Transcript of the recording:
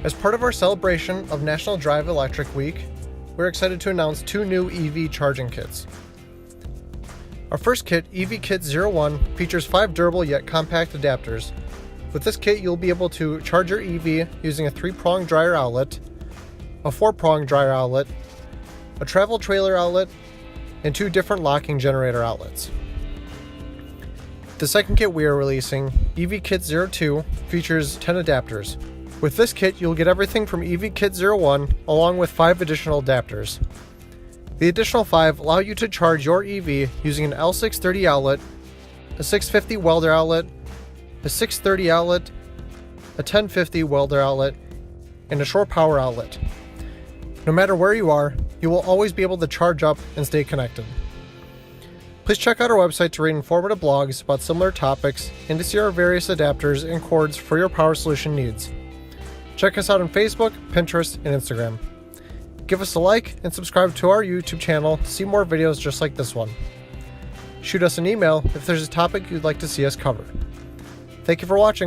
As part of our celebration of National Drive Electric Week, we're excited to announce 2 new EV charging kits. Our first kit, EV Kit 01, features 5 durable yet compact adapters. With this kit, you'll be able to charge your EV using a 3-prong dryer outlet, a 4-prong dryer outlet, a travel trailer outlet, and 2 different locking generator outlets. The second kit we are releasing, EV Kit 02, features 10 adapters. With this kit, you'll get everything from EV Kit 01 along with 5 additional adapters. The additional 5 allow you to charge your EV using an L630 outlet, a 650 welder outlet, a 630 outlet, a 1050 welder outlet, and a shore power outlet. No matter where you are, you will always be able to charge up and stay connected. Please check out our website to read informative blogs about similar topics and to see our various adapters and cords for your power solution needs. Check us out on Facebook, Pinterest, and Instagram. Give us a like and subscribe to our YouTube channel to see more videos just like this one. Shoot us an email if there's a topic you'd like to see us cover. Thank you for watching.